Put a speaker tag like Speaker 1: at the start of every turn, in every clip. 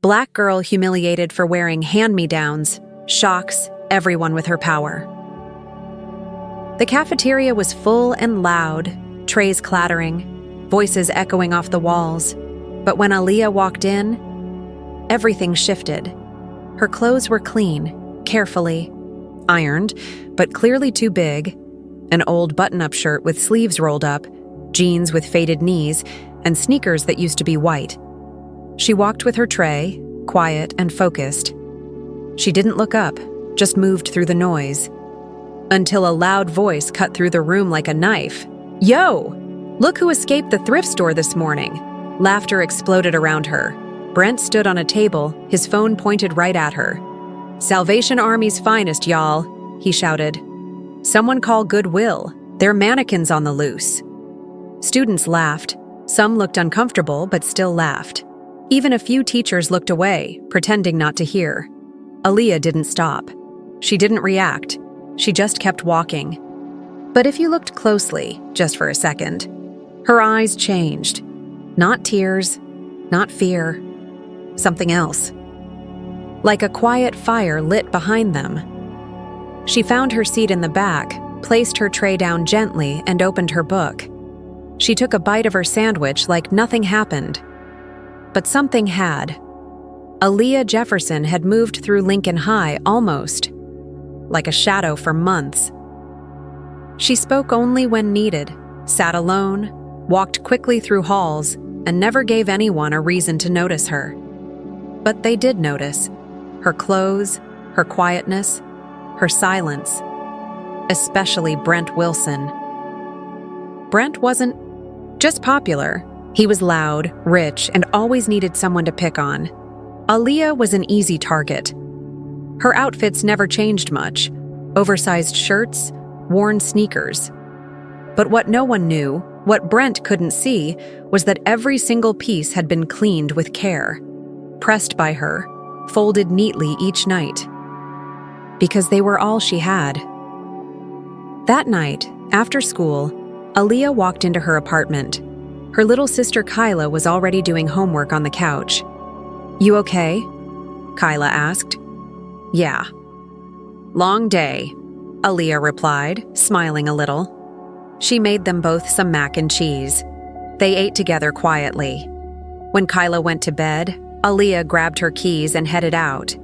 Speaker 1: Black girl humiliated for wearing hand-me-downs, shocks everyone with her power. The cafeteria was full and loud, trays clattering, voices echoing off the walls. But when Aaliyah walked in, everything shifted. Her clothes were clean, carefully ironed, but clearly too big, an old button-up shirt with sleeves rolled up, jeans with faded knees, and sneakers that used to be white. She walked with her tray, quiet and focused. She didn't look up, just moved through the noise, until a loud voice cut through the room like a knife. "Yo! Look who escaped the thrift store this morning!" Laughter exploded around her. Brent stood on a table, his phone pointed right at her. "Salvation Army's finest, y'all," he shouted. "Someone call Goodwill. They're mannequins on the loose." Students laughed. Some looked uncomfortable, but still laughed. Even a few teachers looked away, pretending not to hear. Aaliyah didn't stop. She didn't react. She just kept walking. But if you looked closely, just for a second, her eyes changed. Not tears, not fear, something else. Like a quiet fire lit behind them. She found her seat in the back, placed her tray down gently, and opened her book. She took a bite of her sandwich like nothing happened. But something had. Aaliyah Jefferson had moved through Lincoln High almost, like a shadow for months. She spoke only when needed, sat alone, walked quickly through halls, and never gave anyone a reason to notice her. But they did notice. Her clothes, her quietness, her silence. Especially Brent Wilson. Brent wasn't just popular. He was loud, rich, and always needed someone to pick on. Aaliyah was an easy target. Her outfits never changed much. Oversized shirts, worn sneakers. But what no one knew, what Brent couldn't see, was that every single piece had been cleaned with care, pressed by her, folded neatly each night. Because they were all she had. That night, after school, Aaliyah walked into her apartment. Her little sister Kyla was already doing homework on the couch. "You okay?" Kyla asked. "Yeah." "Long day," Aaliyah replied, smiling a little. She made them both some mac and cheese. They ate together quietly. When Kyla went to bed, Aaliyah grabbed her keys and headed out.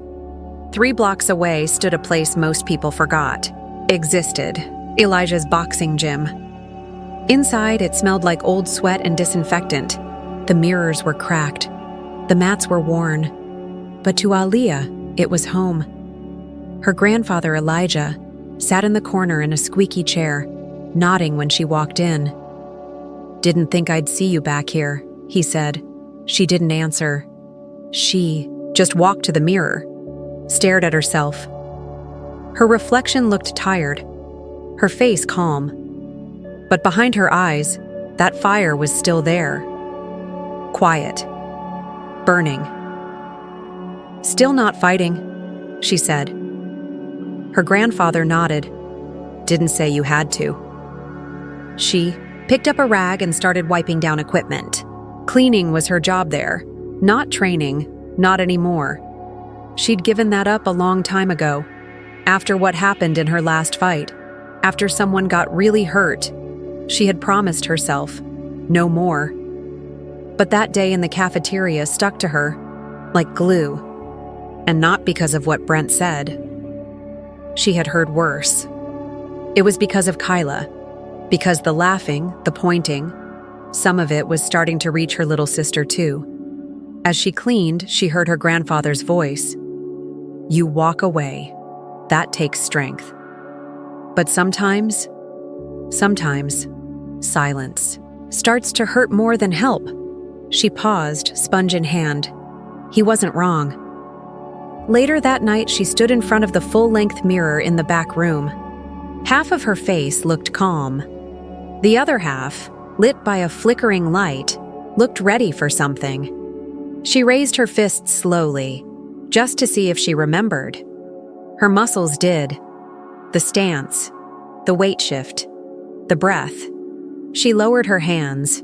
Speaker 1: 3 blocks away stood a place most people forgot existed, Elijah's boxing gym. Inside, it smelled like old sweat and disinfectant. The mirrors were cracked. The mats were worn. But to Aaliyah, it was home. Her grandfather, Elijah, sat in the corner in a squeaky chair, nodding when she walked in. "Didn't think I'd see you back here," he said. She didn't answer. She just walked to the mirror, stared at herself. Her reflection looked tired, her face calm. But behind her eyes, that fire was still there. Quiet. Burning. "Still not fighting," she said. Her grandfather nodded. "Didn't say you had to." She picked up a rag and started wiping down equipment. Cleaning was her job there. Not training, not anymore. She'd given that up a long time ago. After what happened in her last fight, after someone got really hurt, she had promised herself, no more. But that day in the cafeteria stuck to her, like glue. And not because of what Brent said. She had heard worse. It was because of Kyla. Because the laughing, the pointing, some of it was starting to reach her little sister too. As she cleaned, she heard her grandfather's voice. "You walk away. That takes strength. But sometimes, silence starts to hurt more than help." She paused, sponge in hand. He wasn't wrong. Later that night, she stood in front of the full-length mirror in the back room. Half of her face looked calm. The other half, lit by a flickering light, looked ready for something. She raised her fists slowly, just to see if she remembered. Her muscles did. The stance, the weight shift, the breath. She lowered her hands,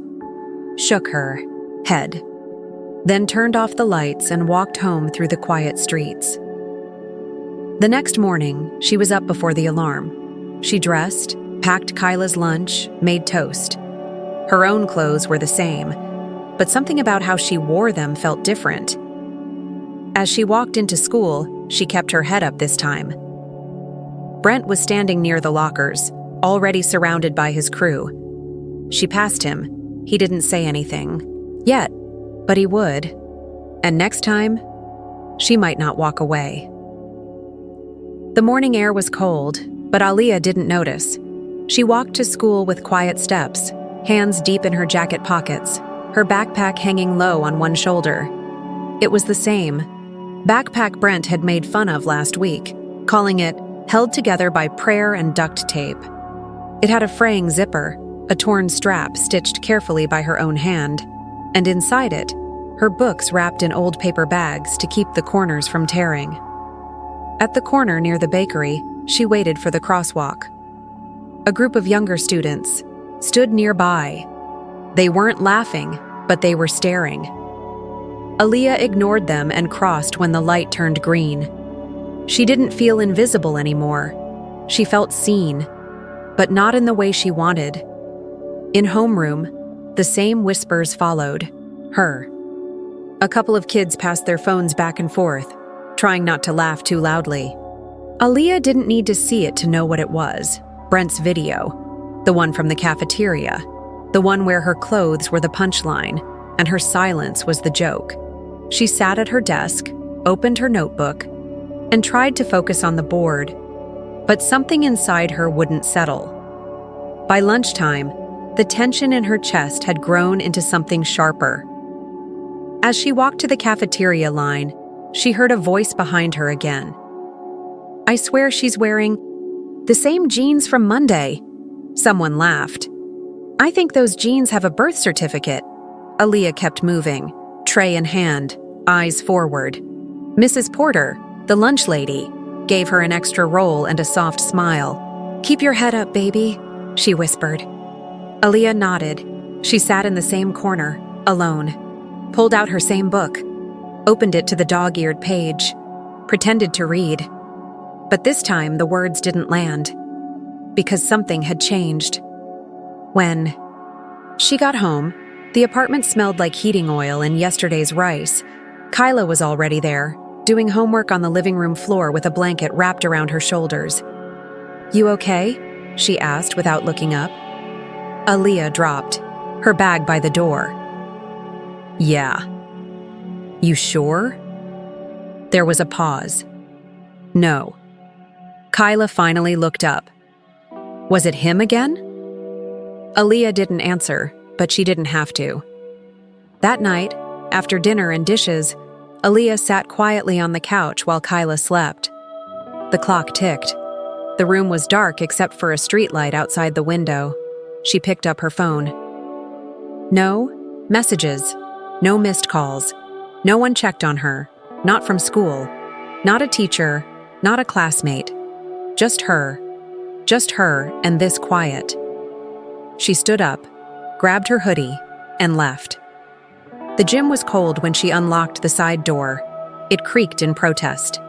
Speaker 1: shook her head. then turned off the lights and walked home through the quiet streets. The next morning, she was up before the alarm. She dressed, packed Kyla's lunch, made toast. Her own clothes were the same, but something about how she wore them felt different. As she walked into school, she kept her head up this time. Brent was standing near the lockers, already surrounded by his crew. She passed him. He didn't say anything yet, but he would. And next time, she might not walk away. The morning air was cold, but Aaliyah didn't notice. She walked to school with quiet steps, hands deep in her jacket pockets, her backpack hanging low on one shoulder. It was the same backpack Brent had made fun of last week, calling it held together by prayer and duct tape. It had a fraying zipper, a torn strap stitched carefully by her own hand, and inside it, her books wrapped in old paper bags to keep the corners from tearing. At the corner near the bakery, she waited for the crosswalk. A group of younger students stood nearby. They weren't laughing, but they were staring. Aaliyah ignored them and crossed when the light turned green. She didn't feel invisible anymore. She felt seen, but not in the way she wanted. In homeroom, the same whispers followed her. A couple of kids passed their phones back and forth, trying not to laugh too loudly. Aaliyah didn't need to see it to know what it was. Brent's video, the one from the cafeteria, the one where her clothes were the punchline and her silence was the joke. She sat at her desk, opened her notebook, and tried to focus on the board, but something inside her wouldn't settle. By lunchtime, the tension in her chest had grown into something sharper. As she walked to the cafeteria line, she heard a voice behind her again. "I swear she's wearing the same jeans from Monday." Someone laughed. "I think those jeans have a birth certificate." Aaliyah kept moving, tray in hand, eyes forward. Mrs. Porter, the lunch lady, gave her an extra roll and a soft smile. "Keep your head up, baby," she whispered. Aaliyah nodded. She sat in the same corner, alone, pulled out her same book, opened it to the dog-eared page, pretended to read. But this time the words didn't land, because something had changed. When she got home, the apartment smelled like heating oil and yesterday's rice. Kyla was already there, doing homework on the living room floor with a blanket wrapped around her shoulders. "You okay?" she asked without looking up. Aaliyah dropped, her bag by the door. "Yeah." "You sure?" There was a pause. "No." Kyla finally looked up. "Was it him again?" Aaliyah didn't answer, but she didn't have to. That night, after dinner and dishes, Aaliyah sat quietly on the couch while Kyla slept. The clock ticked. The room was dark except for a streetlight outside the window. She picked up her phone. No messages, no missed calls. No one checked on her, not from school, not a teacher, not a classmate. Just her and this quiet. She stood up, grabbed her hoodie, and left. The gym was cold when she unlocked the side door. It creaked in protest.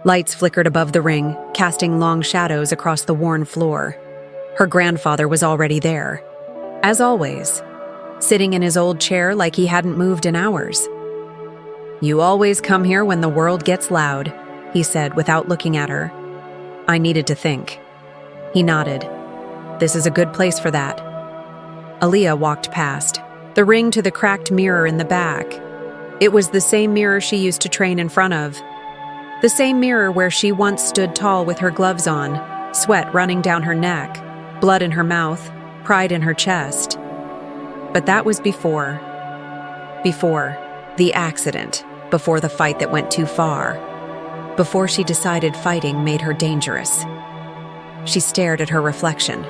Speaker 1: Lights flickered above the ring, casting long shadows across the worn floor. Her grandfather was already there, as always, sitting in his old chair like he hadn't moved in hours. "You always come here when the world gets loud," he said without looking at her. I needed to think. He nodded. "This is a good place for that." Aaliyah walked past, the ring to the cracked mirror in the back. It was the same mirror she used to train in front of. The same mirror where she once stood tall with her gloves on, sweat running down her neck, blood in her mouth, pride in her chest. But that was before. Before the accident, before the fight that went too far, before she decided fighting made her dangerous. She stared at her reflection.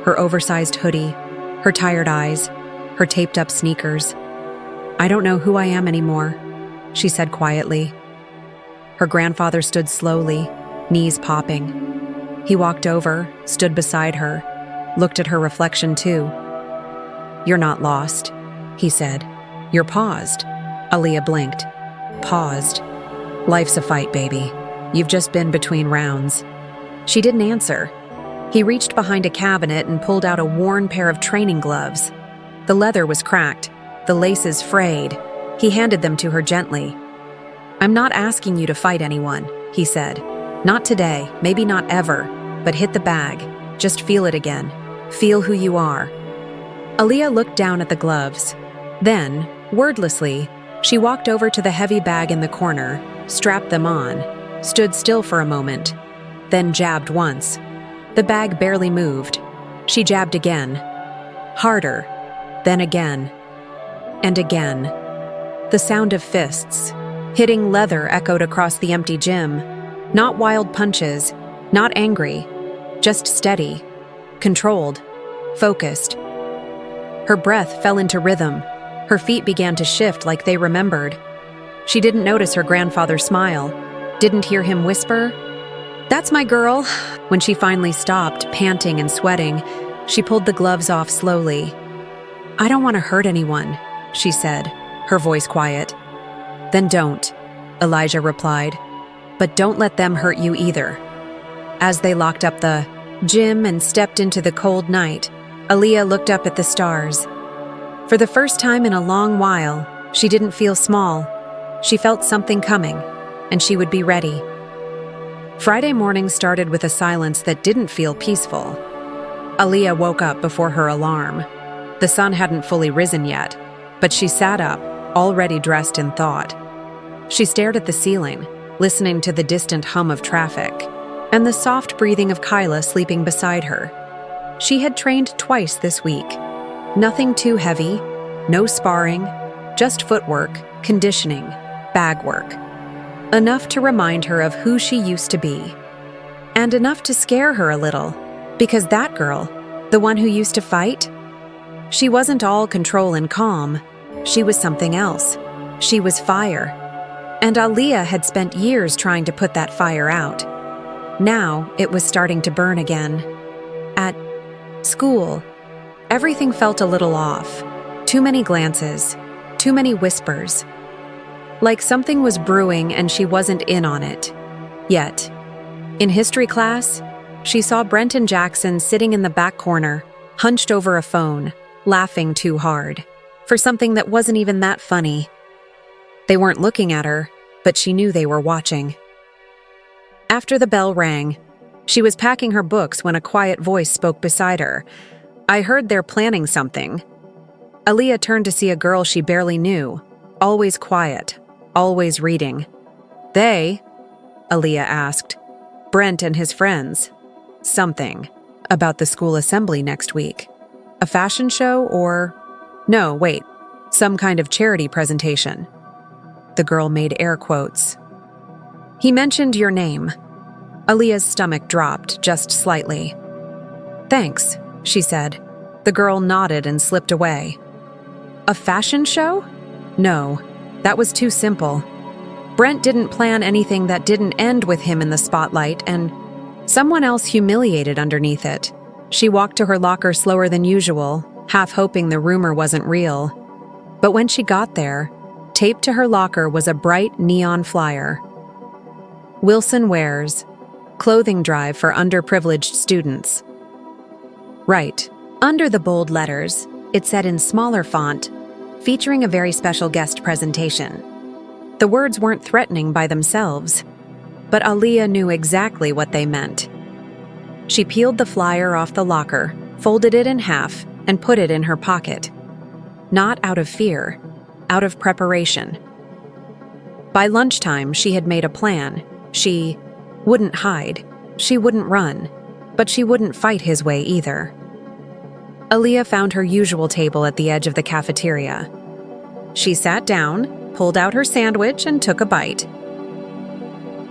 Speaker 1: Her oversized hoodie, her tired eyes, her taped-up sneakers. "I don't know who I am anymore," she said quietly. Her grandfather stood slowly, knees popping. He walked over, stood beside her, looked at her reflection too. "You're not lost," he said, You're paused. Aaliyah blinked. Paused. Life's a fight, baby. You've just been between rounds. She didn't answer. He reached behind a cabinet and pulled out a worn pair of training gloves. The leather was cracked, the laces frayed. He handed them to her gently. I'm not asking you to fight anyone, he said. Not today, maybe not ever, but hit the bag. Just feel it again. Feel who you are. Aaliyah looked down at the gloves. Then, wordlessly, she walked over to the heavy bag in the corner, strapped them on, stood still for a moment, then jabbed once. The bag barely moved. She jabbed again. Harder. Then again. And again. The sound of fists hitting leather echoed across the empty gym. Not wild punches, not angry, just steady, controlled, focused. Her breath fell into rhythm. Her feet began to shift like they remembered. She didn't notice her grandfather smile, didn't hear him whisper, "That's my girl." When she finally stopped, panting and sweating, she pulled the gloves off slowly. "I don't want to hurt anyone," she said, her voice quiet. "Then don't," Elijah replied. "But don't let them hurt you either." As they locked up the gym and stepped into the cold night, Aaliyah looked up at the stars. For the first time in a long while, she didn't feel small. She felt something coming, and she would be ready. Friday morning started with a silence that didn't feel peaceful. Aaliyah woke up before her alarm. The sun hadn't fully risen yet, but she sat up, already dressed in thought. She stared at the ceiling, listening to the distant hum of traffic, and the soft breathing of Kyla sleeping beside her. She had trained twice this week. Nothing too heavy, no sparring, just footwork, conditioning, bag work. Enough to remind her of who she used to be. And enough to scare her a little, because that girl, the one who used to fight, she wasn't all control and calm. She was something else. She was fire. And Aaliyah had spent years trying to put that fire out. Now it was starting to burn again. At school, everything felt a little off. Too many glances, too many whispers. Like something was brewing and she wasn't in on it. Yet, in history class, she saw Brenton Jackson sitting in the back corner, hunched over a phone, laughing too hard, for something that wasn't even that funny. They weren't looking at her, but she knew they were watching. After the bell rang, she was packing her books when a quiet voice spoke beside her. "I heard they're planning something." Aaliyah turned to see a girl she barely knew, always quiet, always reading. "They?" Aaliyah asked. "Brent and his friends. Something about the school assembly next week. A fashion show or... No, wait, some kind of charity presentation." The girl made air quotes. "He mentioned your name." Aaliyah's stomach dropped just slightly. "Thanks," she said. The girl nodded and slipped away. A fashion show? No, that was too simple. Brent didn't plan anything that didn't end with him in the spotlight, and someone else humiliated underneath it. She walked to her locker slower than usual, half hoping the rumor wasn't real. But when she got there, taped to her locker was a bright neon flyer. Wilson Wears, clothing drive for underprivileged students. Right, under the bold letters, it said in smaller font, featuring a very special guest presentation. The words weren't threatening by themselves, but Aaliyah knew exactly what they meant. She peeled the flyer off the locker, folded it in half, and put it in her pocket. Not out of fear, out of preparation. By lunchtime, she had made a plan. She wouldn't hide, she wouldn't run, but she wouldn't fight his way either. Aaliyah found her usual table at the edge of the cafeteria. She sat down, pulled out her sandwich, and took a bite.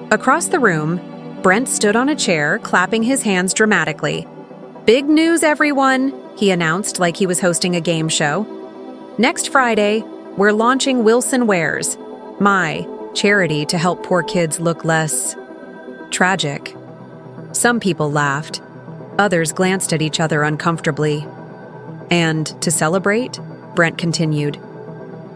Speaker 1: Across the room, Brent stood on a chair, clapping his hands dramatically. "Big news, everyone," he announced like he was hosting a game show. "Next Friday, we're launching Wilson Wears, my charity to help poor kids look less tragic." Some people laughed. Others glanced at each other uncomfortably. "And to celebrate," Brent continued,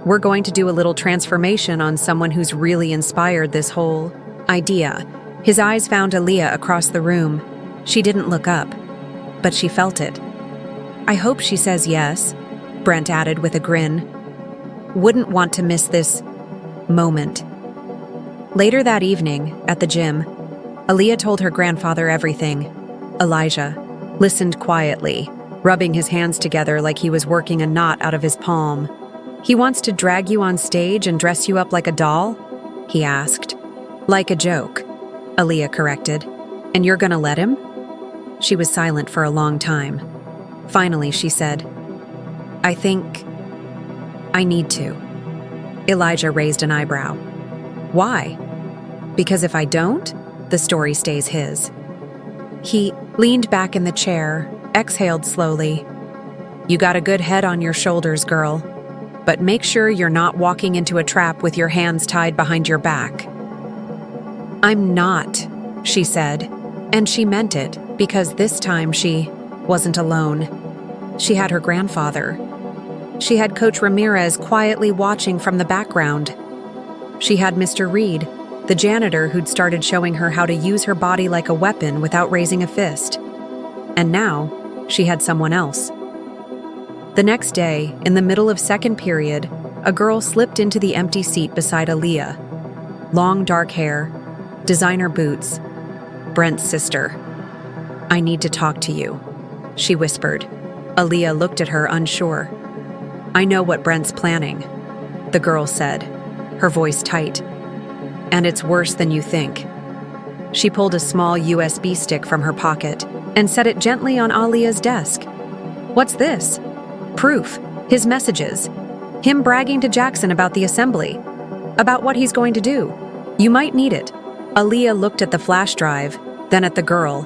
Speaker 1: We're going to do a little transformation on someone who's really inspired this whole idea. His eyes found Aaliyah across the room. She didn't look up, but she felt it. I hope she says yes, Brent added with a grin. Wouldn't want to miss this moment. Later that evening, at the gym, Aaliyah told her grandfather everything. Elijah listened quietly, rubbing his hands together like he was working a knot out of his palm. He wants to drag you on stage and dress you up like a doll? He asked. Like a joke, Aaliyah corrected. And you're gonna let him? She was silent for a long time. Finally, she said, I think I need to. Elijah raised an eyebrow. Why? Because if I don't, the story stays his. He leaned back in the chair, exhaled slowly. You got a good head on your shoulders, girl. But make sure you're not walking into a trap with your hands tied behind your back. I'm not, she said, and she meant it because this time she wasn't alone. She had her grandfather. She had Coach Ramirez quietly watching from the background. She had Mr. Reed, the janitor who'd started showing her how to use her body like a weapon without raising a fist. And now, she had someone else. The next day, in the middle of second period, a girl slipped into the empty seat beside Aaliyah. Long dark hair, designer boots, Brent's sister. I need to talk to you, she whispered. Aaliyah looked at her unsure. I know what Brent's planning, the girl said, her voice tight. And it's worse than you think. She pulled a small USB stick from her pocket and set it gently on Aaliyah's desk. What's this? Proof. His messages. Him bragging to Jackson about the assembly. About what he's going to do. You might need it. Aaliyah looked at the flash drive, then at the girl.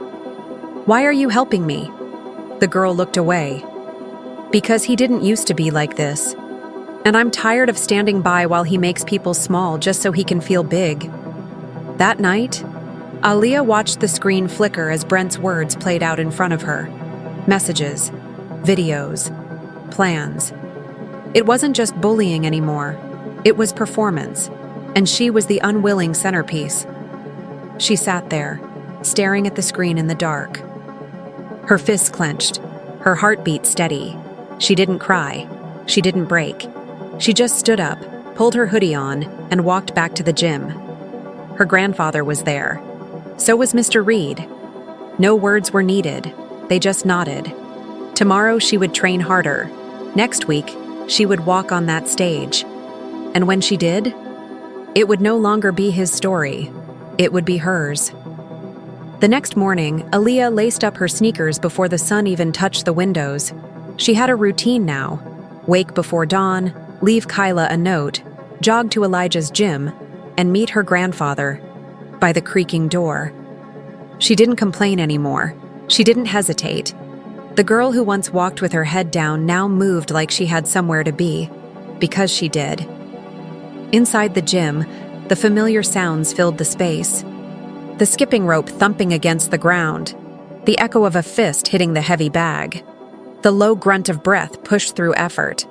Speaker 1: Why are you helping me? The girl looked away. Because he didn't used to be like this. And I'm tired of standing by while he makes people small just so he can feel big. That night, Aaliyah watched the screen flicker as Brent's words played out in front of her. Messages, videos, plans. It wasn't just bullying anymore. It was performance, and she was the unwilling centerpiece. She sat there, staring at the screen in the dark. Her fists clenched, her heartbeat steady. She didn't cry. She didn't break. She just stood up, pulled her hoodie on, and walked back to the gym. Her grandfather was there. So was Mr. Reed. No words were needed. They just nodded. Tomorrow she would train harder. Next week, she would walk on that stage. And when she did, it would no longer be his story. It would be hers. The next morning, Aaliyah laced up her sneakers before the sun even touched the windows. She had a routine now. Wake before dawn, leave Kyla a note, jog to Elijah's gym, and meet her grandfather by the creaking door. She didn't complain anymore. She didn't hesitate. The girl who once walked with her head down now moved like she had somewhere to be, because she did. Inside the gym, the familiar sounds filled the space. The skipping rope thumping against the ground, the echo of a fist hitting the heavy bag. The low grunt of breath pushed through effort.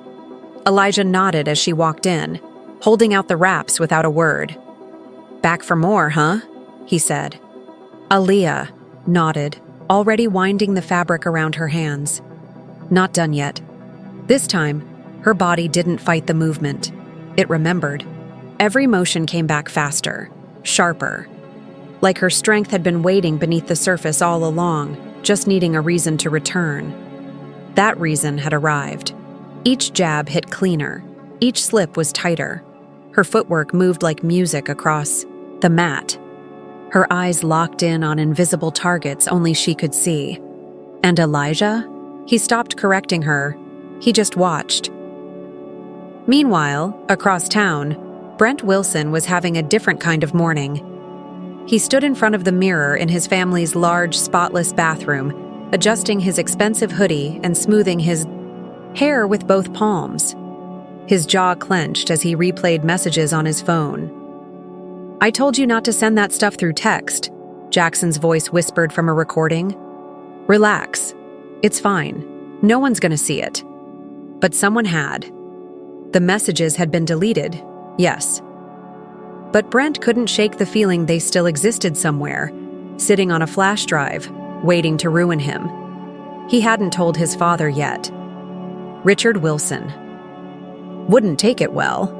Speaker 1: Elijah nodded as she walked in, holding out the wraps without a word. Back for more, huh? He said. Aaliyah nodded, already winding the fabric around her hands. Not done yet. This time, her body didn't fight the movement. It remembered. Every motion came back faster, sharper. Like her strength had been waiting beneath the surface all along, just needing a reason to return. That reason had arrived. Each jab hit cleaner. Each slip was tighter. Her footwork moved like music across the mat. Her eyes locked in on invisible targets only she could see. And Elijah? He stopped correcting her. He just watched. Meanwhile, across town, Brent Wilson was having a different kind of morning. He stood in front of the mirror in his family's large, spotless bathroom, adjusting his expensive hoodie and smoothing his hair with both palms. His jaw clenched as he replayed messages on his phone. I told you not to send that stuff through text, Jackson's voice whispered from a recording. Relax. It's fine. No one's gonna see it. But someone had. The messages had been deleted, yes. But Brent couldn't shake the feeling they still existed somewhere, sitting on a flash drive, waiting to ruin him. He hadn't told his father yet. Richard Wilson wouldn't take it well.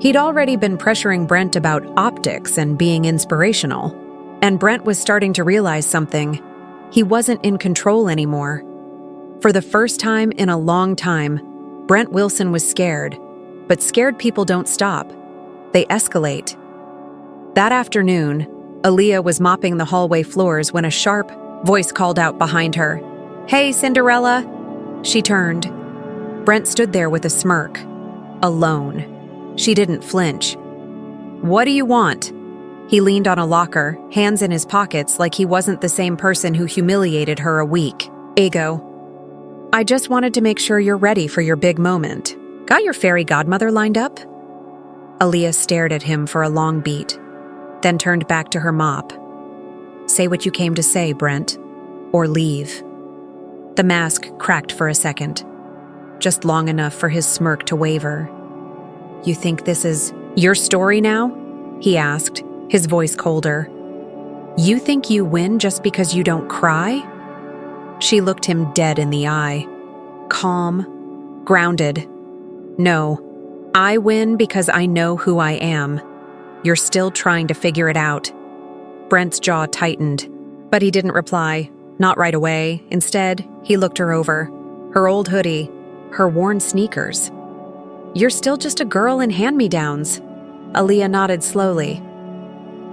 Speaker 1: He'd already been pressuring Brent about optics and being inspirational, and Brent was starting to realize something. He wasn't in control anymore. For the first time in a long time, Brent Wilson was scared, but scared people don't stop. They escalate. That afternoon, Aaliyah was mopping the hallway floors when a sharp voice called out behind her, "Hey, Cinderella!" She turned. Brent stood there with a smirk. Alone. She didn't flinch. "What do you want?" He leaned on a locker, hands in his pockets like he wasn't the same person who humiliated her a week ago. "I just wanted to make sure you're ready for your big moment. Got your fairy godmother lined up?" Aaliyah stared at him for a long beat, then turned back to her mop. "Say what you came to say, Brent, or leave." The mask cracked for a second, just long enough for his smirk to waver. "You think this is your story now?" he asked, his voice colder. "You think you win just because you don't cry?" She looked him dead in the eye, calm, grounded. "No, I win because I know who I am. You're still trying to figure it out." Brent's jaw tightened, but he didn't reply, not right away. Instead, he looked her over, her old hoodie, her worn sneakers. "You're still just a girl in hand-me-downs." Aaliyah nodded slowly.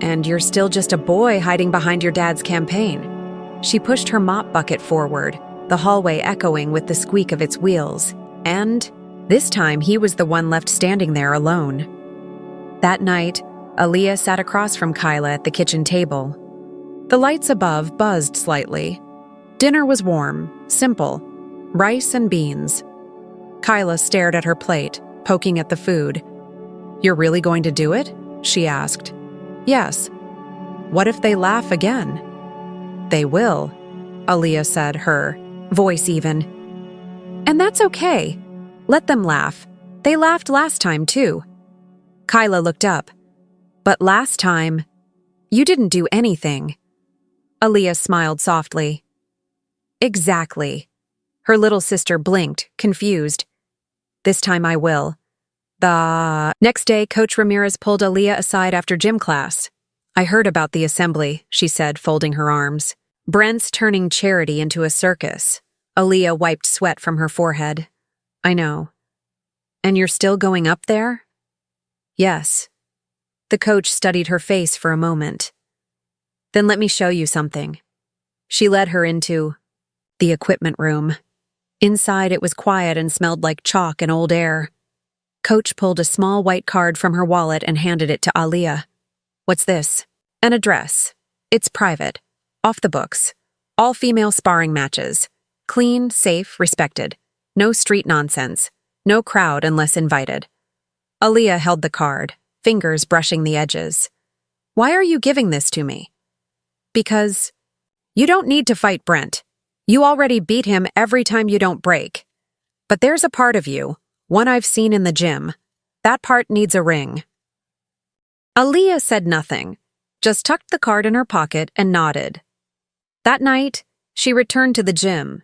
Speaker 1: "And you're still just a boy hiding behind your dad's campaign." She pushed her mop bucket forward, the hallway echoing with the squeak of its wheels. And this time he was the one left standing there alone. That night, Aaliyah sat across from Kyla at the kitchen table. The lights above buzzed slightly. Dinner was warm, simple, rice and beans. Kyla stared at her plate, poking at the food. "You're really going to do it?" she asked. "Yes." "What if they laugh again?" "They will," Aaliyah said, her voice even. "And that's okay. Let them laugh. They laughed last time, too." Kyla looked up. "But last time, you didn't do anything." Aaliyah smiled softly. "Exactly." Her little sister blinked, confused. "This time I will." The next day, Coach Ramirez pulled Aaliyah aside after gym class. "I heard about the assembly," she said, folding her arms. "Brent's turning charity into a circus." Aaliyah wiped sweat from her forehead. "I know." "And you're still going up there?" "Yes." The coach studied her face for a moment. "Then let me show you something." She led her into the equipment room. Inside, it was quiet and smelled like chalk and old air. Coach pulled a small white card from her wallet and handed it to Aaliyah. "What's this?" "An address. It's private. Off the books. All female sparring matches. Clean, safe, respected. No street nonsense. No crowd unless invited." Aaliyah held the card, fingers brushing the edges. "Why are you giving this to me?" "Because you don't need to fight Brent. You already beat him every time you don't break. But there's a part of you, one I've seen in the gym. That part needs a ring." Aaliyah said nothing, just tucked the card in her pocket and nodded. That night, she returned to the gym,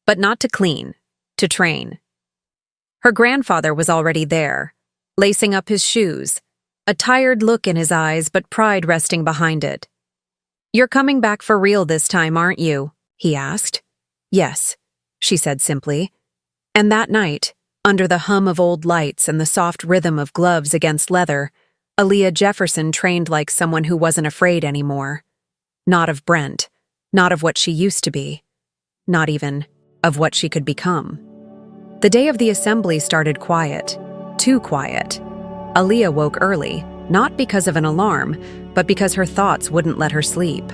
Speaker 1: but not to clean, to train. Her grandfather was already there, lacing up his shoes, a tired look in his eyes but pride resting behind it. "You're coming back for real this time, aren't you?" he asked. "Yes," she said simply. And that night, under the hum of old lights and the soft rhythm of gloves against leather, Aaliyah Jefferson trained like someone who wasn't afraid anymore. Not of Brent, not of what she used to be, not even of what she could become. The day of the assembly started quiet, too quiet. Aaliyah woke early, not because of an alarm, but because her thoughts wouldn't let her sleep.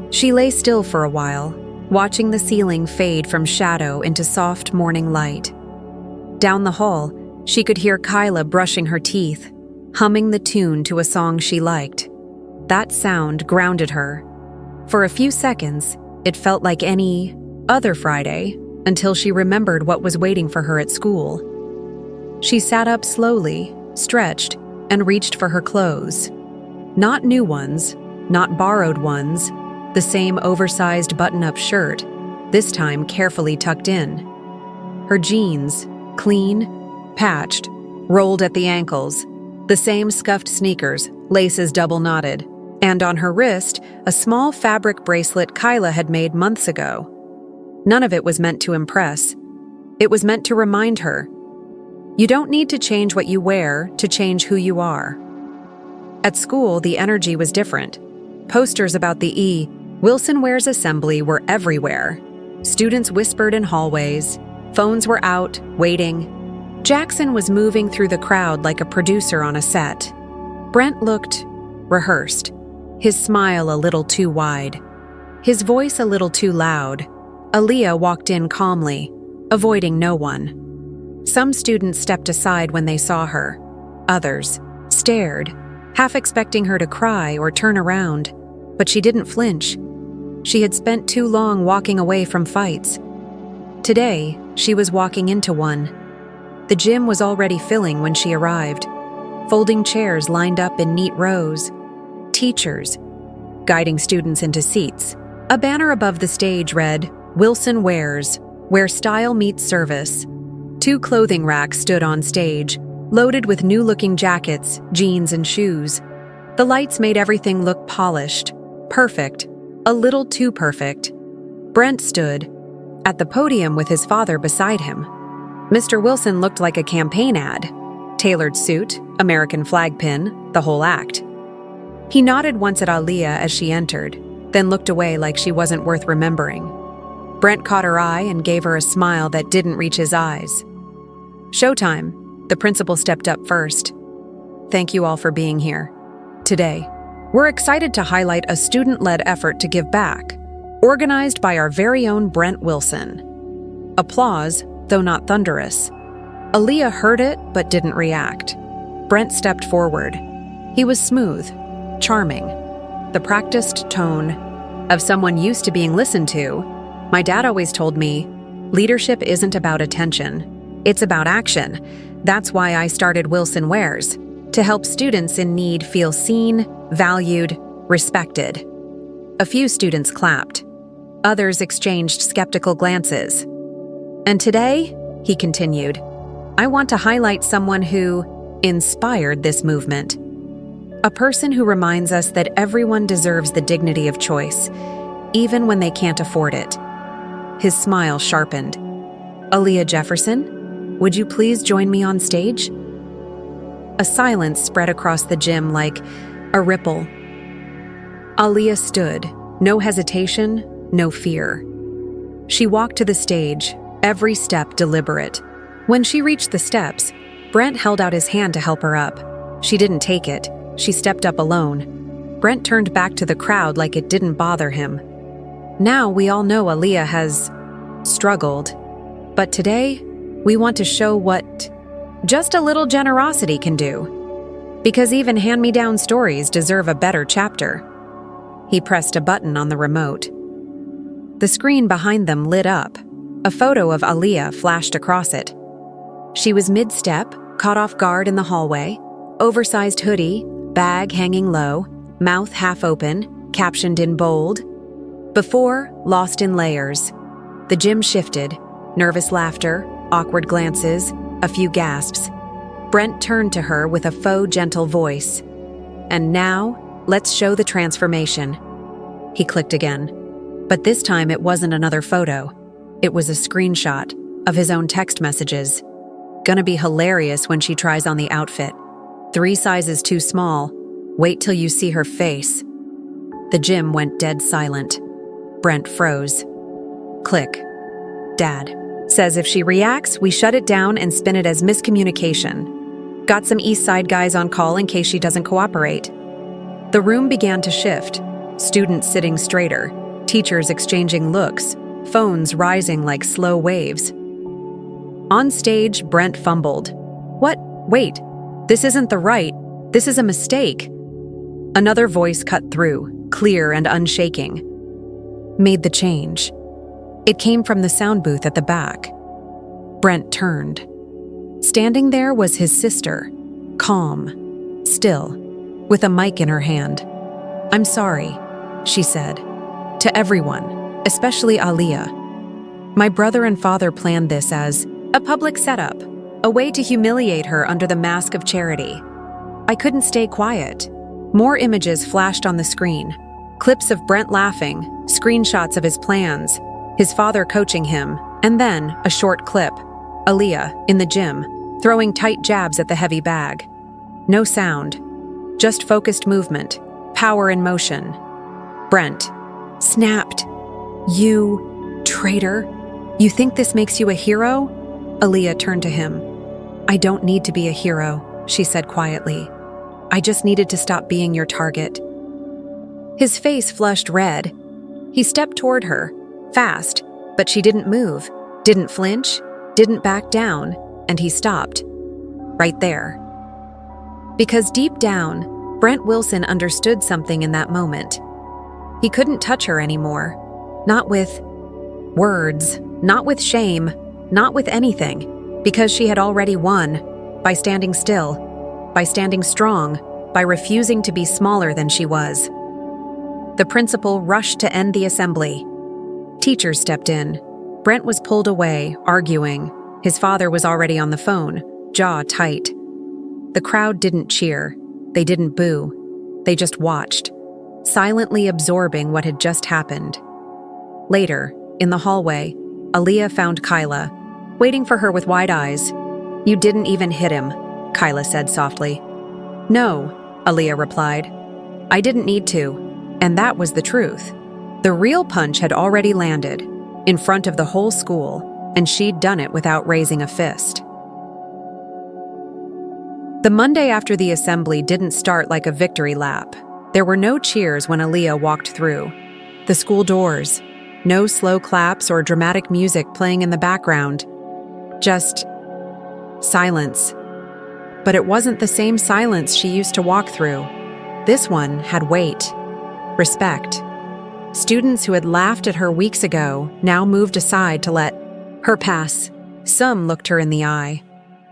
Speaker 1: She lay still for a while, watching the ceiling fade from shadow into soft morning light. Down the hall, she could hear Kyla brushing her teeth, humming the tune to a song she liked. That sound grounded her. For a few seconds, it felt like any other Friday, until she remembered what was waiting for her at school. She sat up slowly, stretched, and reached for her clothes. Not new ones, not borrowed ones, the same oversized button-up shirt, this time carefully tucked in. Her jeans, clean, patched, rolled at the ankles, the same scuffed sneakers, laces double-knotted, and on her wrist, a small fabric bracelet Kyla had made months ago. None of it was meant to impress. It was meant to remind her, you don't need to change what you wear to change who you are. At school, the energy was different. Posters about the Wilson Wears assembly were everywhere. Students whispered in hallways. Phones were out, waiting. Jackson was moving through the crowd like a producer on a set. Brent looked rehearsed, his smile a little too wide, his voice a little too loud. Aaliyah walked in calmly, avoiding no one. Some students stepped aside when they saw her. Others stared, half expecting her to cry or turn around, but she didn't flinch. She had spent too long walking away from fights. Today, she was walking into one. The gym was already filling when she arrived. Folding chairs lined up in neat rows. Teachers guiding students into seats. A banner above the stage read, Wilson Wears, where style meets service. 2 clothing racks stood on stage, loaded with new-looking jackets, jeans, and shoes. The lights made everything look polished, perfect, a little too perfect. Brent stood at the podium with his father beside him. Mr. Wilson looked like a campaign ad. Tailored suit, American flag pin, the whole act. He nodded once at Aaliyah as she entered, then looked away like she wasn't worth remembering. Brent caught her eye and gave her a smile that didn't reach his eyes. Showtime. The principal stepped up first. Thank you all for being here. Today, we're excited to highlight a student-led effort to give back, organized by our very own Brent Wilson. Applause, though not thunderous. Aaliyah heard it but didn't react. Brent stepped forward. He was smooth, charming, the practiced tone of someone used to being listened to. My dad always told me, leadership isn't about attention. It's about action. That's why I started Wilson Wears, to help students in need feel seen, valued, respected. A few students clapped. Others exchanged skeptical glances. And today, he continued, I want to highlight someone who inspired this movement. A person who reminds us that everyone deserves the dignity of choice, even when they can't afford it. His smile sharpened. Aaliyah Jefferson, would you please join me on stage? A silence spread across the gym like a ripple. Aaliyah stood, no hesitation, no fear. She walked to the stage, every step deliberate. When she reached the steps, Brent held out his hand to help her up. She didn't take it. She stepped up alone. Brent turned back to the crowd like it didn't bother him. Now we all know Aaliyah has struggled. But today, we want to show what just a little generosity can do. Because even hand-me-down stories deserve a better chapter. He pressed a button on the remote. The screen behind them lit up. A photo of Aaliyah flashed across it. She was mid-step, caught off guard in the hallway, oversized hoodie, bag hanging low, mouth half open, captioned in bold. Before, lost in layers. The gym shifted, nervous laughter, awkward glances, a few gasps. Brent turned to her with a faux gentle voice. And now, let's show the transformation. He clicked again. But this time it wasn't another photo. It was a screenshot of his own text messages. Gonna be hilarious when she tries on the outfit. 3 sizes too small. Wait till you see her face. The gym went dead silent. Brent froze. Click. Dad says if she reacts, we shut it down and spin it as miscommunication. Got some East Side guys on call in case she doesn't cooperate. The room began to shift. Students sitting straighter, teachers exchanging looks, phones rising like slow waves. On stage, Brent fumbled. What? Wait, this isn't the right. This is a mistake. Another voice cut through, clear and unshaking. Made the change. It came from the sound booth at the back. Brent turned. Standing there was his sister, calm, still, with a mic in her hand. "I'm sorry," she said, "to everyone, especially Aliyah. My brother and father planned this as a public setup, a way to humiliate her under the mask of charity. I couldn't stay quiet." More images flashed on the screen. Clips of Brent laughing, screenshots of his plans, his father coaching him, and then a short clip, Aliyah, in the gym, throwing tight jabs at the heavy bag. No sound, just focused movement, power in motion. Brent snapped. "You traitor. You think this makes you a hero?" Aliyah turned to him. "I don't need to be a hero," she said quietly. "I just needed to stop being your target." His face flushed red. He stepped toward her, fast, but she didn't move, didn't flinch, didn't back down, and he stopped. Right there. Because deep down, Brent Wilson understood something in that moment. He couldn't touch her anymore. Not with words, not with shame, not with anything, because she had already won, by standing still, by standing strong, by refusing to be smaller than she was. The principal rushed to end the assembly. Teachers stepped in. Brent was pulled away, arguing. His father was already on the phone, jaw tight. The crowd didn't cheer. They didn't boo. They just watched, silently absorbing what had just happened. Later, in the hallway, Aliyah found Kyla, waiting for her with wide eyes. "You didn't even hit him," Kyla said softly. "No," Aliyah replied. "I didn't need to." And that was the truth. The real punch had already landed, in front of the whole school, and she'd done it without raising a fist. The Monday after the assembly didn't start like a victory lap. There were no cheers when Aliyah walked through. The school doors. No slow claps or dramatic music playing in the background. Just silence. But it wasn't the same silence she used to walk through. This one had weight. Respect. Students who had laughed at her weeks ago now moved aside to let her pass. Some looked her in the eye.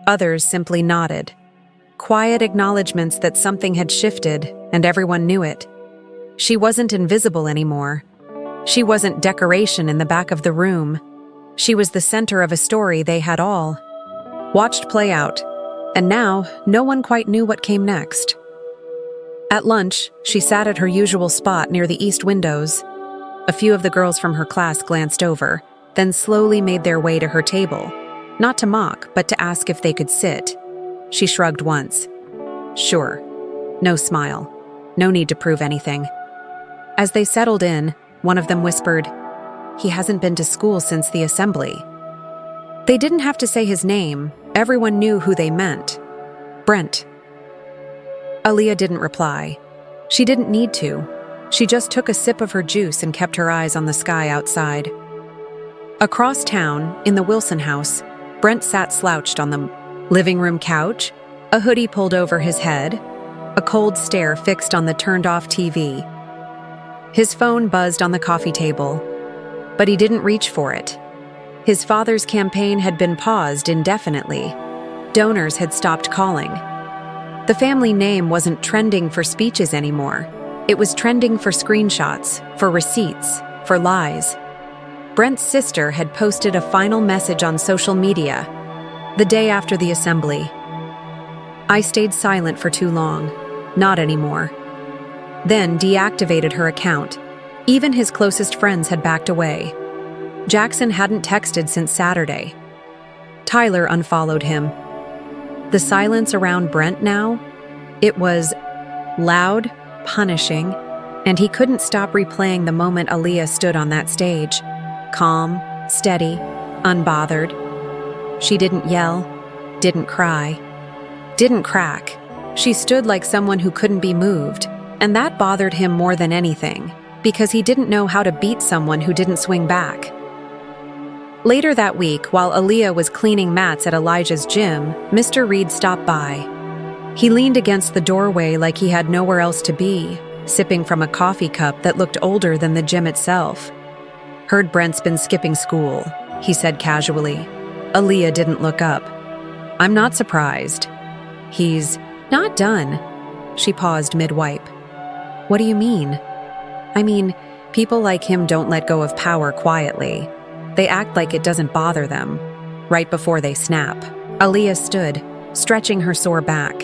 Speaker 1: Others simply nodded. Quiet acknowledgments that something had shifted, and everyone knew it. She wasn't invisible anymore. She wasn't decoration in the back of the room. She was the center of a story they had all watched play out, and now no one quite knew what came next. At lunch, she sat at her usual spot near the east windows. A few of the girls from her class glanced over, then slowly made their way to her table, not to mock, but to ask if they could sit. She shrugged once. Sure. No smile. No need to prove anything. As they settled in, one of them whispered, "He hasn't been to school since the assembly." They didn't have to say his name. Everyone knew who they meant. Brent. Aliyah didn't reply. She didn't need to. She just took a sip of her juice and kept her eyes on the sky outside. Across town, in the Wilson house, Brent sat slouched on the living room couch, a hoodie pulled over his head, a cold stare fixed on the turned-off TV. His phone buzzed on the coffee table, but he didn't reach for it. His father's campaign had been paused indefinitely. Donors had stopped calling. The family name wasn't trending for speeches anymore. It was trending for screenshots, for receipts, for lies. Brent's sister had posted a final message on social media, the day after the assembly. "I stayed silent for too long. Not anymore." Then deactivated her account. Even his closest friends had backed away. Jackson hadn't texted since Saturday. Tyler unfollowed him. The silence around Brent now, it was loud, punishing, and he couldn't stop replaying the moment Aliyah stood on that stage. Calm, steady, unbothered. She didn't yell, didn't cry, didn't crack. She stood like someone who couldn't be moved, and that bothered him more than anything, because he didn't know how to beat someone who didn't swing back. Later that week, while Aliyah was cleaning mats at Elijah's gym, Mr. Reed stopped by. He leaned against the doorway like he had nowhere else to be, sipping from a coffee cup that looked older than the gym itself. "Heard Brent's been skipping school," he said casually. Aliyah didn't look up. I'm not surprised. He's not done. She paused mid-wipe. What do you mean? I mean, people like him don't let go of power quietly. They act like it doesn't bother them, right before they snap. Aaliyah stood, stretching her sore back.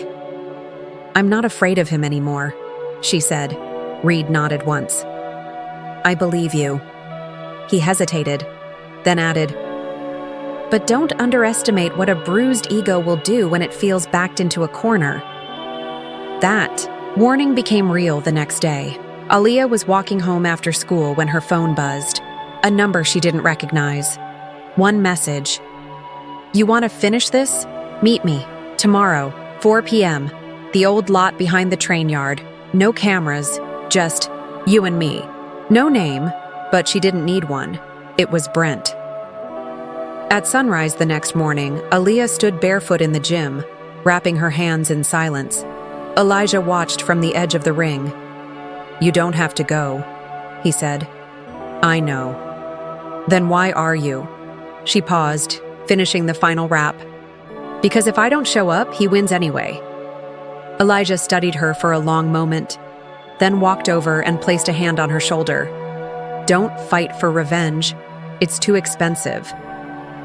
Speaker 1: I'm not afraid of him anymore, she said. Reed nodded once. I believe you. He hesitated, then added, but don't underestimate what a bruised ego will do when it feels backed into a corner. That warning became real the next day. Aaliyah was walking home after school when her phone buzzed, a number she didn't recognize. One message. You want to finish this? Meet me, tomorrow, 4 p.m., the old lot behind the train yard. No cameras, just you and me. No name, but she didn't need one. It was Brent. At sunrise the next morning, Aaliyah stood barefoot in the gym, wrapping her hands in silence. Elijah watched from the edge of the ring. You don't have to go, he said. I know. Then why are you? She paused, finishing the final wrap. Because if I don't show up, he wins anyway. Elijah studied her for a long moment, then walked over and placed a hand on her shoulder. Don't fight for revenge. It's too expensive.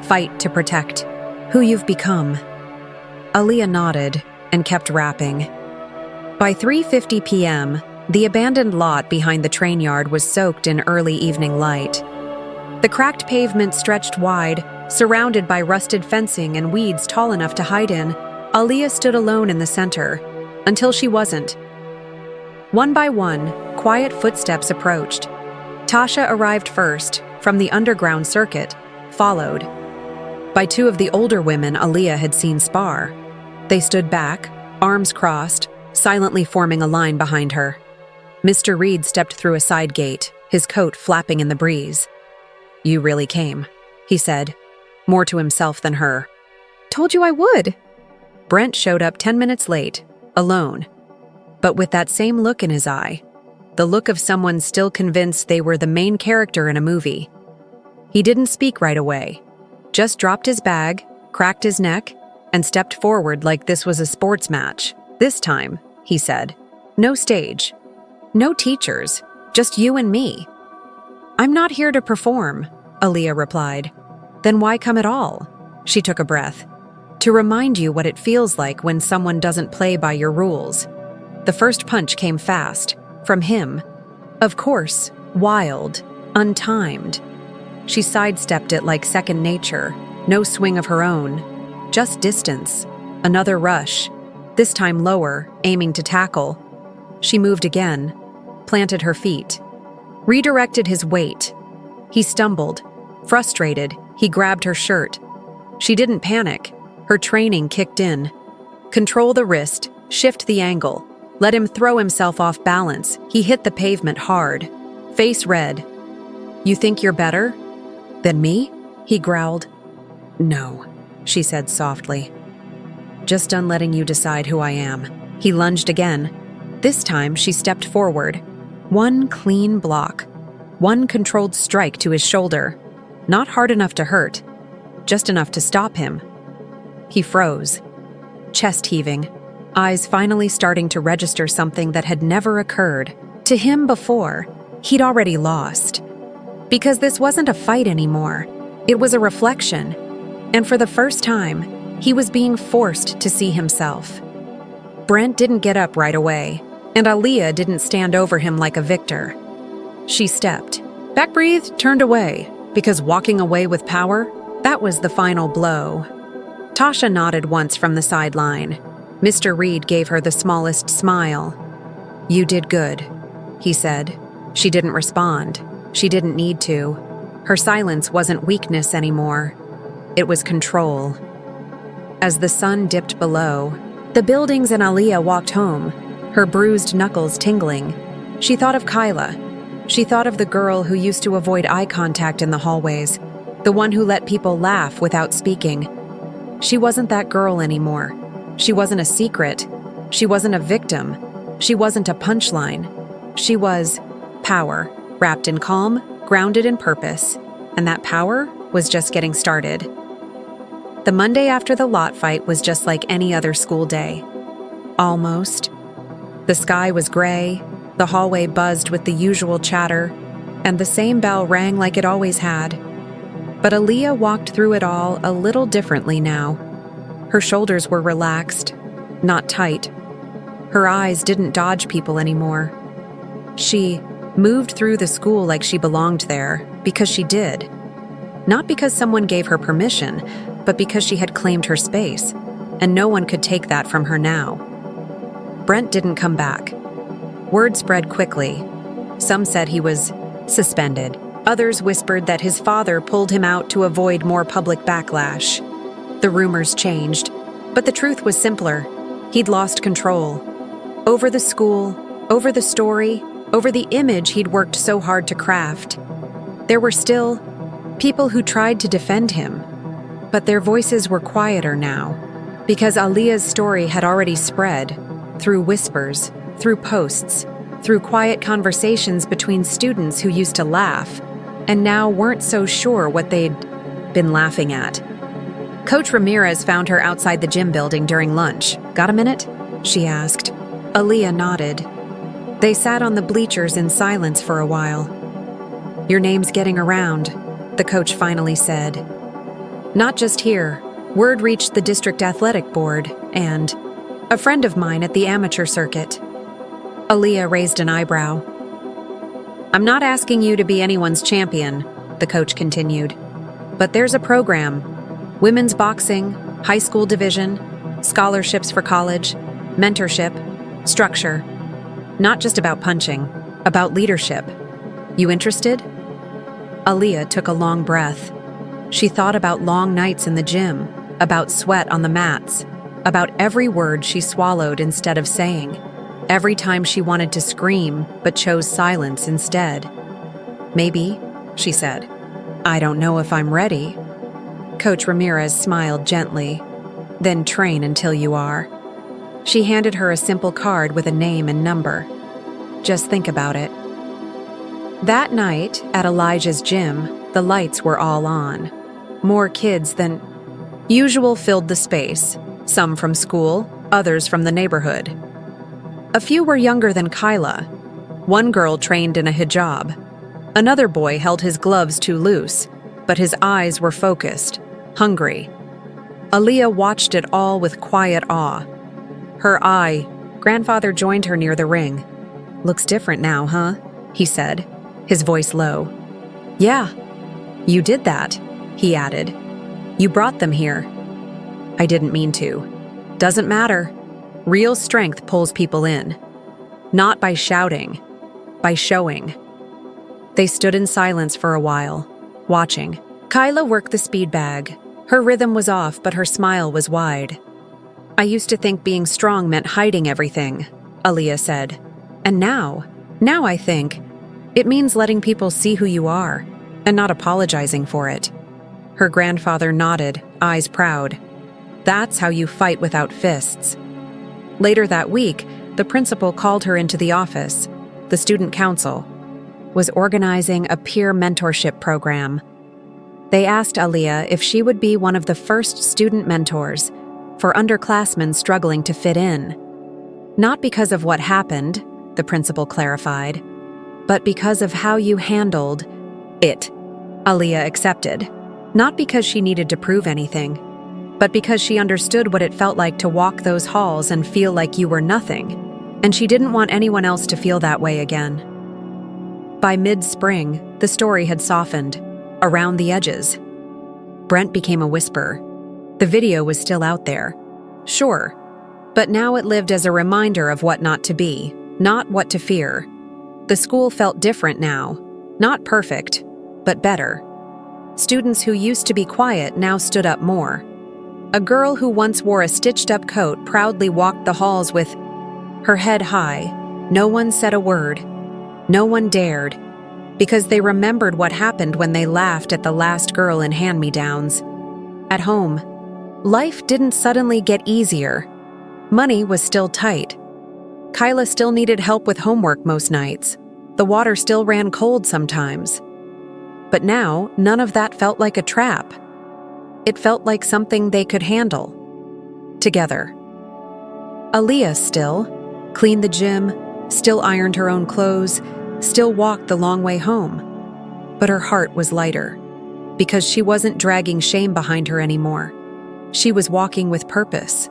Speaker 1: Fight to protect who you've become. Aaliyah nodded and kept rapping. By 3:50 p.m., the abandoned lot behind the train yard was soaked in early evening light. The cracked pavement stretched wide, surrounded by rusted fencing and weeds tall enough to hide in. Aaliyah stood alone in the center, until she wasn't. One by one, quiet footsteps approached. Tasha arrived first, from the underground circuit, followed by two of the older women Aaliyah had seen spar. They stood back, arms crossed, silently forming a line behind her. Mr. Reed stepped through a side gate, his coat flapping in the breeze. You really came, he said, more to himself than her. Told you I would. Brent showed up 10 minutes late, alone, but with that same look in his eye, the look of someone still convinced they were the main character in a movie. He didn't speak right away, just dropped his bag, cracked his neck, and stepped forward like this was a sports match. This time, he said, no stage, no teachers, just you and me. I'm not here to perform, Aaliyah replied. Then why come at all? She took a breath. To remind you what it feels like when someone doesn't play by your rules. The first punch came fast, from him. Of course, wild, untimed. She sidestepped it like second nature, no swing of her own, just distance. Another rush, this time lower, aiming to tackle. She moved again, planted her feet, redirected his weight. He stumbled. Frustrated, he grabbed her shirt. She didn't panic. Her training kicked in. Control the wrist, shift the angle. Let him throw himself off balance. He hit the pavement hard, face red. You think you're better than me? He growled. No, she said softly. Just done letting you decide who I am. He lunged again. This time she stepped forward. One clean block. One controlled strike to his shoulder. Not hard enough to hurt, just enough to stop him. He froze, chest heaving, eyes finally starting to register something that had never occurred. To him before, he'd already lost. Because this wasn't a fight anymore. It was a reflection. And for the first time, he was being forced to see himself. Brent didn't get up right away, and Aaliyah didn't stand over him like a victor. She stepped, back breathed, turned away, because walking away with power, that was the final blow. Tasha nodded once from the sideline. Mr. Reed gave her the smallest smile. You did good, he said. She didn't respond. She didn't need to. Her silence wasn't weakness anymore. It was control. As the sun dipped below, the buildings and Aaliyah walked home, her bruised knuckles tingling. She thought of Kyla. She thought of the girl who used to avoid eye contact in the hallways, the one who let people laugh without speaking. She wasn't that girl anymore. She wasn't a secret. She wasn't a victim. She wasn't a punchline. She was power, wrapped in calm, grounded in purpose. And that power was just getting started. The The Monday after the lot fight was just like any other school day. Almost. The sky was gray, the hallway buzzed with the usual chatter, and the same bell rang like it always had. But Aaliyah walked through it all a little differently now. Her shoulders were relaxed, not tight. Her eyes didn't dodge people anymore. She moved through the school like she belonged there, because she did. Not because someone gave her permission, but because she had claimed her space, and no one could take that from her now. Brent didn't come back. Word spread quickly. Some said he was suspended. Others whispered that his father pulled him out to avoid more public backlash. The rumors changed, but the truth was simpler. He'd lost control. Over the school, over the story, over the image he'd worked so hard to craft. There were still people who tried to defend him, but their voices were quieter now, because Aaliyah's story had already spread, through whispers, through posts, through quiet conversations between students who used to laugh, and now weren't so sure what they'd been laughing at. Coach Ramirez found her outside the gym building during lunch. "Got a minute?" she asked. Aaliyah nodded. They sat on the bleachers in silence for a while. "Your name's getting around," the coach finally said. "Not just here. Word reached the district athletic board, and a friend of mine at the amateur circuit." Aaliyah raised an eyebrow. "I'm not asking you to be anyone's champion," the coach continued. "But there's a program. Women's boxing, high school division, scholarships for college, mentorship, structure. Not just about punching, about leadership. You interested?" Aaliyah took a long breath. She thought about long nights in the gym, about sweat on the mats, about every word she swallowed instead of saying, every time she wanted to scream but chose silence instead. "Maybe," she said. "I don't know if I'm ready." Coach Ramirez smiled gently. "Then train until you are." She handed her a simple card with a name and number. "Just think about it." That night, at Elijah's gym, the lights were all on. More kids than usual filled the space, some from school, others from the neighborhood. A few were younger than Kyla. One girl trained in a hijab. Another boy held his gloves too loose, but his eyes were focused, hungry. Aaliyah watched it all with quiet awe. Grandfather joined her near the ring. "Looks different now, huh?" he said, his voice low. "Yeah, you did that," he added. "You brought them here." "I didn't mean to." "Doesn't matter. Real strength pulls people in. Not by shouting, by showing." They stood in silence for a while, watching. Kyla worked the speed bag. Her rhythm was off, but her smile was wide. "I used to think being strong meant hiding everything," Aaliyah said. "And now I think it means letting people see who you are and not apologizing for it." Her grandfather nodded, eyes proud. "That's how you fight without fists." Later that week, the principal called her into the office. The student council was organizing a peer mentorship program. They asked Aaliyah if she would be one of the first student mentors for underclassmen struggling to fit in. Not because of what happened, the principal clarified, but because of how you handled it. Aaliyah accepted, not because she needed to prove anything, but because she understood what it felt like to walk those halls and feel like you were nothing, and she didn't want anyone else to feel that way again. By mid-spring, the story had softened, around the edges. Brent became a whisper. The video was still out there, sure, but now it lived as a reminder of what not to be, not what to fear. The school felt different now, not perfect, but better. Students who used to be quiet now stood up more. A girl who once wore a stitched-up coat proudly walked the halls with her head high. No one said a word. No one dared, because they remembered what happened when they laughed at the last girl in hand-me-downs. At home, life didn't suddenly get easier. Money was still tight. Kyla still needed help with homework most nights. The water still ran cold sometimes. But now, none of that felt like a trap. It felt like something they could handle. Together. Aaliyah still cleaned the gym, still ironed her own clothes, still walked the long way home. But her heart was lighter, because she wasn't dragging shame behind her anymore. She was walking with purpose.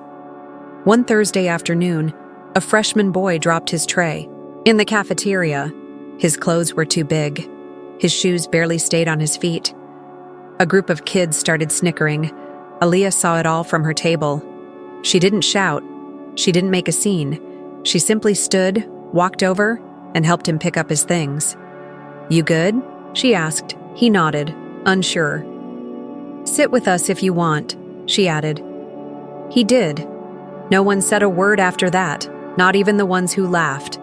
Speaker 1: One Thursday afternoon, a freshman boy dropped his tray. In the cafeteria, his clothes were too big. His shoes barely stayed on his feet. A group of kids started snickering. Aaliyah saw it all from her table. She didn't shout. She didn't make a scene. She simply stood, walked over, and helped him pick up his things. "You good?" she asked. He nodded, unsure. "Sit with us if you want," she added. He did. No one said a word after that, not even the ones who laughed.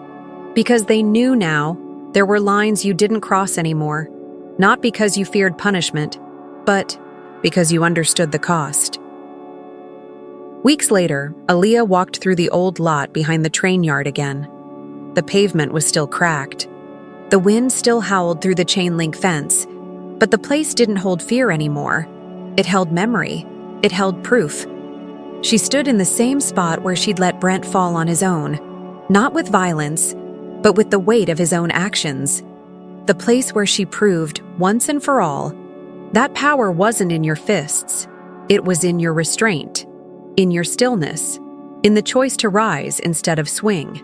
Speaker 1: Because they knew now there were lines you didn't cross anymore, not because you feared punishment, but because you understood the cost. Weeks later, Aaliyah walked through the old lot behind the train yard again. The pavement was still cracked. The wind still howled through the chain-link fence, but the place didn't hold fear anymore. It held memory. It held proof. She stood in the same spot where she'd let Brent fall on his own, not with violence, but with the weight of his own actions. The place where she proved, once and for all, that power wasn't in your fists. It was in your restraint, in your stillness, in the choice to rise instead of swing.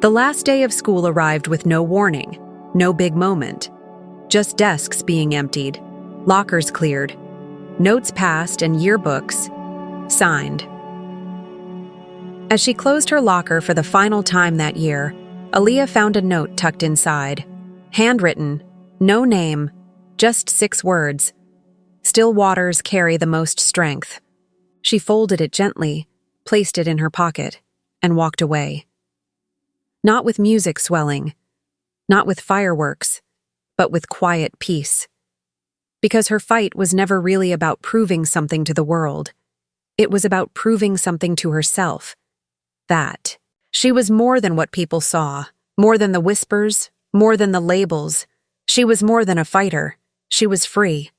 Speaker 1: The last day of school arrived with no warning, no big moment. Just desks being emptied, lockers cleared, notes passed, and yearbooks signed. As she closed her locker for the final time that year, Aaliyah found a note tucked inside. Handwritten, no name, just 6 words. "Still waters carry the most strength." She folded it gently, placed it in her pocket, and walked away. Not with music swelling, not with fireworks, but with quiet peace. Because her fight was never really about proving something to the world. It was about proving something to herself. That she was more than what people saw, more than the whispers, more than the labels. She was more than a fighter. She was free.